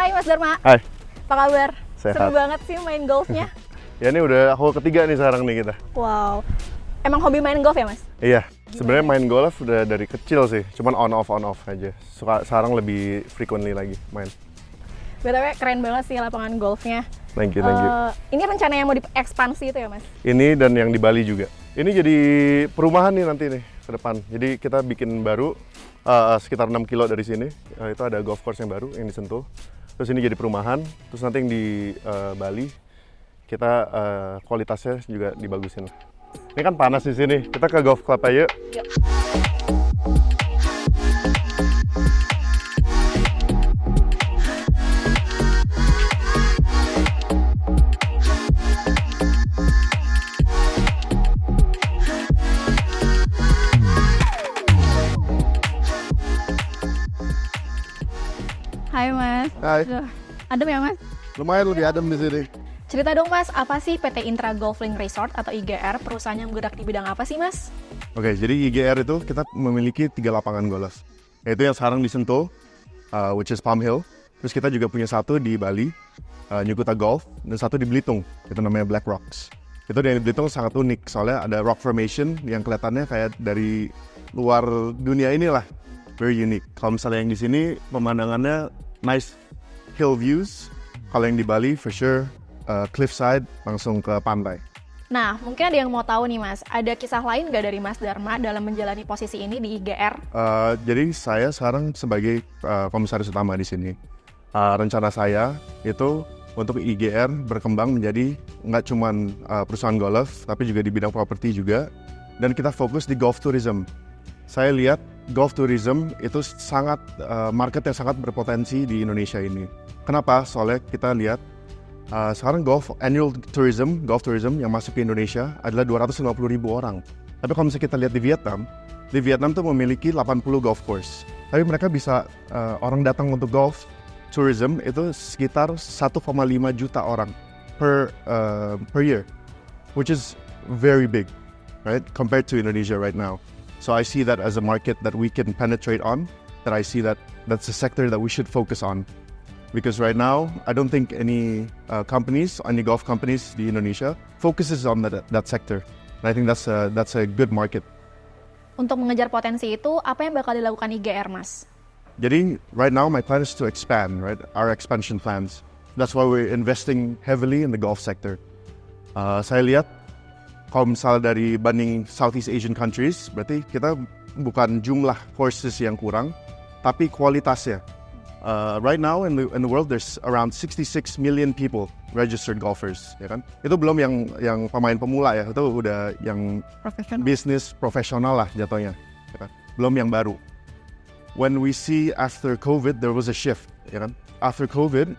Hai Mas Dharma. Hai. Apa kabar? Sehat. Seru banget sih main golfnya. Ya ini udah hole ketiga nih sekarang nih kita. Wow. Emang hobi main golf ya Mas? Iya, sebenarnya main golf udah dari kecil sih, cuman on off aja. Sekarang lebih frequently lagi main. BTW keren banget sih lapangan golfnya. Thank you. Ini rencana yang mau diekspansi itu ya Mas? Ini dan yang di Bali juga. Ini jadi perumahan nih nanti nih ke depan. Jadi kita bikin baru sekitar 6 kilo dari sini. Itu ada golf course yang baru yang di Sentul. Terus ini jadi perumahan. Terus nanti yang di Bali kita kualitasnya juga dibagusin. Ini kan panas di sini. Kita ke golf club aja. Yuk. Hai Mas. Hai. Aduh, adem ya Mas? Lumayan lebih adem di sini. Cerita dong Mas, apa sih PT Intra Golf Link Resort atau IGR? Perusahaan yang bergerak di bidang apa sih Mas? Oke, jadi IGR itu kita memiliki 3 lapangan golf. Yaitu yang sekarang di Sentul, which is Palm Hill. Terus kita juga punya satu di Bali, Nyukuta Golf, dan satu di Belitung, itu namanya Black Rocks. Itu di Belitung sangat unik, soalnya ada rock formation yang kelihatannya kayak dari luar dunia inilah. Very unique. Kalau misalnya yang di sini pemandangannya nice hill views. Kalau yang di Bali for sure cliffside langsung ke pantai. Nah, mungkin ada yang mau tahu nih Mas, ada kisah lain nggak dari Mas Dharma dalam menjalani posisi ini di IGR? Jadi saya sekarang sebagai komisaris utama di sini. Rencana saya itu untuk IGR berkembang menjadi nggak cuma perusahaan golf, tapi juga di bidang properti juga. Dan kita fokus di golf tourism. Saya lihat golf tourism itu sangat market yang sangat berpotensi di Indonesia ini. Kenapa? Soalnya kita lihat sekarang golf tourism yang masuk ke Indonesia adalah 250.000 orang. Tapi kalau misalnya kita lihat di Vietnam tuh memiliki 80 golf course. Tapi mereka bisa orang datang untuk golf tourism itu sekitar 1,5 juta orang per year, which is very big, right? Compared to Indonesia right now. So I see that as a market that we can penetrate on, that I see that that's a sector that we should focus on. Because right now, I don't think any golf companies in Indonesia focuses on that sector. And I think that's a good market. Untuk mengejar potensi itu, apa yang bakal dilakukan IGR, Mas? Jadi, right now my plan is to expand, right? Our expansion plans. That's why we're investing heavily in the golf sector. Saya lihat, kalau misalnya dari banding Southeast Asian countries, berarti kita bukan jumlah courses yang kurang, tapi kualitasnya. Right now in the world there's around 66 million people registered golfers, ya kan? Itu belum yang pemain pemula ya, itu udah yang bisnis profesional lah jatuhnya, ya kan? Belum yang baru. When we see after COVID there was a shift, ya kan? After COVID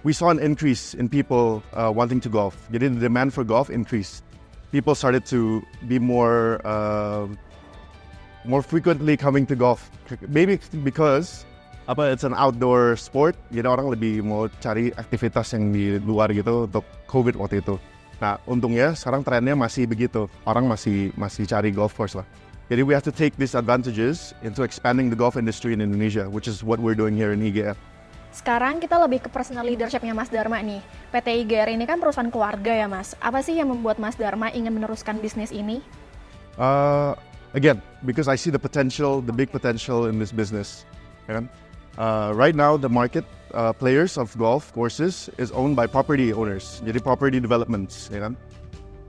we saw an increase in people wanting to golf. Jadi the demand for golf increased. People started to be more frequently coming to golf. Maybe because it's an outdoor sport, jadi orang lebih mau cari aktivitas yang di luar gitu untuk COVID waktu itu. Nah, untungnya sekarang trennya masih begitu, orang masih cari golf course lah. Jadi we have to take these advantages into expanding the golf industry in Indonesia, which is what we're doing here in IGR. Sekarang kita lebih ke personal leadership-nya Mas Dharma nih. PT IGR ini kan perusahaan keluarga ya Mas. Apa sih yang membuat Mas Dharma ingin meneruskan bisnis ini? Again, because I see the big potential in this business, ya kan? Right now, the market players of golf courses is owned by property owners, jadi property developments, ya kan?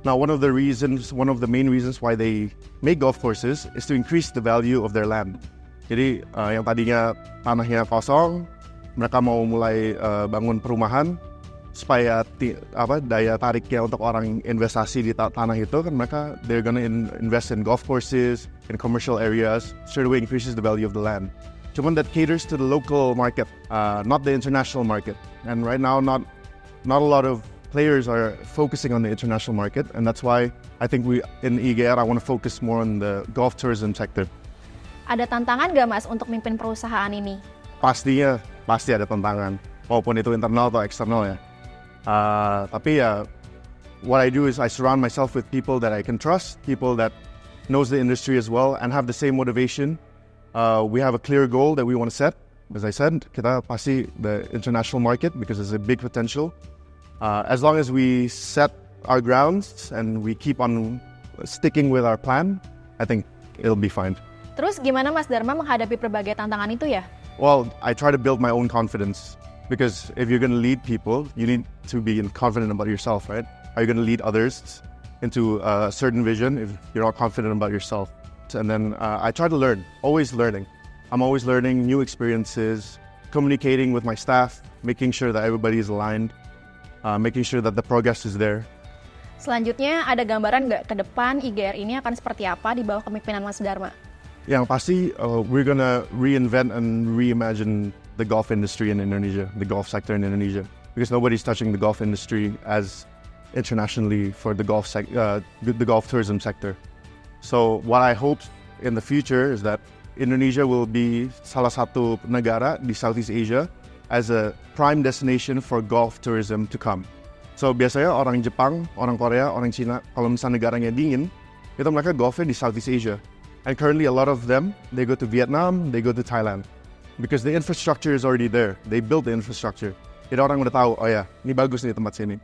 Now, one of the main reasons why they make golf courses is to increase the value of their land. Jadi yang tadinya tanahnya kosong, mereka mau mulai bangun perumahan supaya daya tariknya untuk orang investasi di tanah itu kan mereka they're gonna invest in golf courses, in commercial areas, straight away increases the value of the land. Cuman that caters to the local market, not the international market. And right now, not a lot of players are focusing on the international market, and that's why I think in IGR I want to focus more on the golf tourism sector. Ada tantangan nggak Mas untuk mimpin perusahaan ini? Pasti ada tantangan, maupun itu internal atau eksternal ya. Tapi ya, what I do is I surround myself with people that I can trust, people that knows the industry as well and have the same motivation. We have a clear goal that we want to set, as I said, kita pasti the international market because there's a big potential. As long as we set our grounds and we keep on sticking with our plan, I think it'll be fine. Terus gimana Mas Dharma menghadapi berbagai tantangan itu ya? Well, I try to build my own confidence because if you're going to lead people, you need to be confident about yourself, right? Are you going to lead others into a certain vision if you're not confident about yourself? And then I try to learn, always learning. I'm always learning new experiences, communicating with my staff, making sure that everybody is aligned, making sure that the progress is there. Selanjutnya ada gambaran nggak ke depan IGR ini akan seperti apa di bawah kepemimpinan Mas Dharma? Yang pasti, we're gonna reinvent and reimagine the golf industry in Indonesia, the golf sector in Indonesia, because nobody's touching the golf industry as internationally for the golf tourism sector. So what I hope in the future is that Indonesia will be salah satu negara di Southeast Asia as a prime destination for golf tourism to come. So biasanya orang Jepang, orang Korea, orang Cina, kalau misalnya negaranya dingin, itu mereka golfnya di Southeast Asia. And currently a lot of them, they go to Vietnam, they go to Thailand. Because the infrastructure is already there. They built the infrastructure. Jadi orang udah tahu, oh ya, ini bagus nih tempat sini.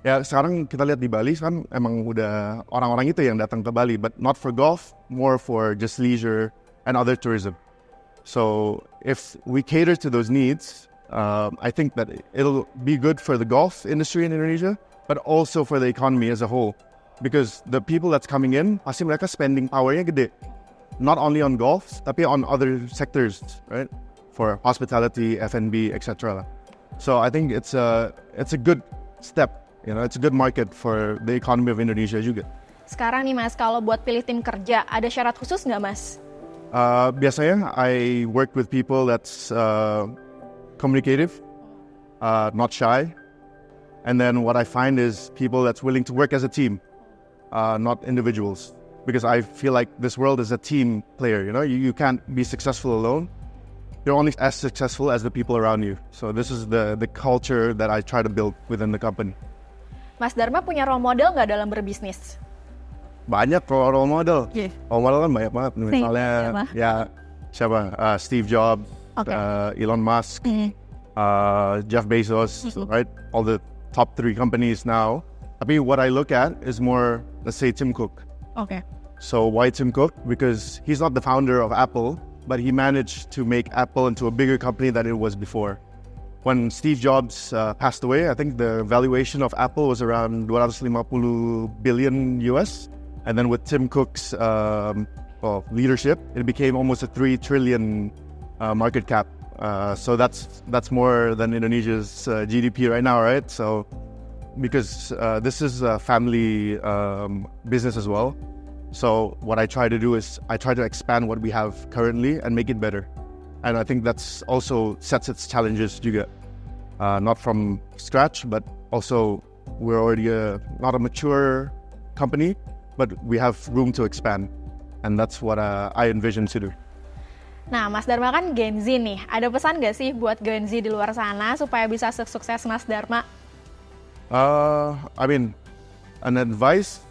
Ya sekarang kita lihat di Bali kan emang udah orang-orang itu yang datang ke Bali, but not for golf, more for just leisure and other tourism. So if we cater to those needs, I think that it'll be good for the golf industry in Indonesia, but also for the economy as a whole. Because the people that's coming in, pasti mereka spending powernya gede. Not only on golf, tapi on other sectors, right? For hospitality, F&B, etc. So I think it's a good step. You know, it's a good market for the economy of Indonesia juga. Sekarang nih Mas, kalau buat pilih tim kerja, ada syarat khusus nggak Mas? Biasanya I work with people that's communicative, not shy. And then what I find is people that's willing to work as a team, not individuals. Because I feel like this world is a team player, you know? You can't be successful alone. You're only as successful as the people around you. So this is the culture that I try to build within the company. Mas Dharma punya role model nggak dalam berbisnis? Banyak role model. Yeah. Role model kan banyak banget. Misalnya, siapa? Steve Jobs, Elon Musk, Jeff Bezos, right? All the top 3 companies now. Tapi what I look at is more, let's say, Tim Cook. Okay. So why Tim Cook? Because he's not the founder of Apple, but he managed to make Apple into a bigger company than it was before. When Steve Jobs passed away, I think the valuation of Apple was around 250 billion US. And then with Tim Cook's leadership, it became almost a 3 trillion market cap. So that's more than Indonesia's GDP right now, right? So because this is a family business as well. So what I try to do is I try to expand what we have currently and make it better. And I think that's also sets its challenges juga. Not from scratch, but also we're already not a mature company, but we have room to expand. And that's what I envision to do. Nah, Mas Dharma kan Gen Z nih. Ada pesan nggak sih buat Gen Z di luar sana supaya bisa sukses Mas Dharma? I mean, an advice,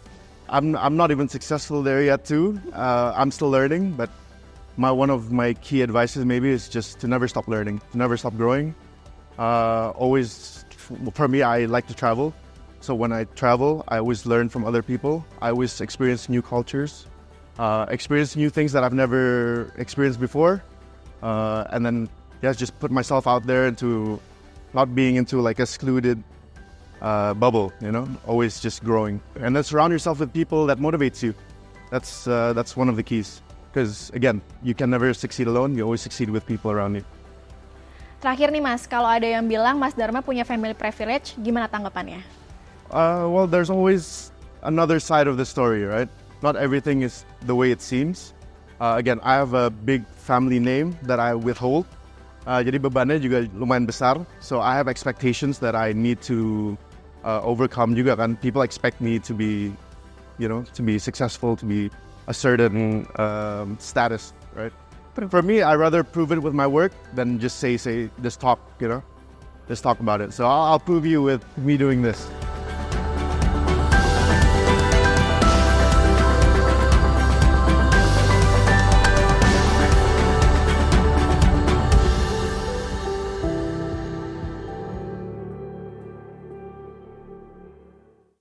I'm not even successful there yet too. I'm still learning, but one of my key advices maybe is just to never stop learning, to never stop growing. Always, for me, I like to travel. So when I travel, I always learn from other people. I always experience new cultures, experience new things that I've never experienced before. And then, just put myself out there into not being into like a secluded bubble, you know, always just growing. And then surround yourself with people that motivates you. That's one of the keys. Because again, you can never succeed alone. You always succeed with people around you. Terakhir nih Mas, kalau ada yang bilang Mas Dharma punya family privilege, gimana tanggapannya? Well, there's always another side of the story, right? Not everything is the way it seems. Again, I have a big family name that I withhold. Jadi bebannya juga lumayan besar. So I have expectations that I need to overcome juga kan. People expect me to be, you know, to be successful, to be a certain status, right? For me, I rather prove it with my work than just say, just talk, you know, just talk about it. So I'll prove you with me doing this.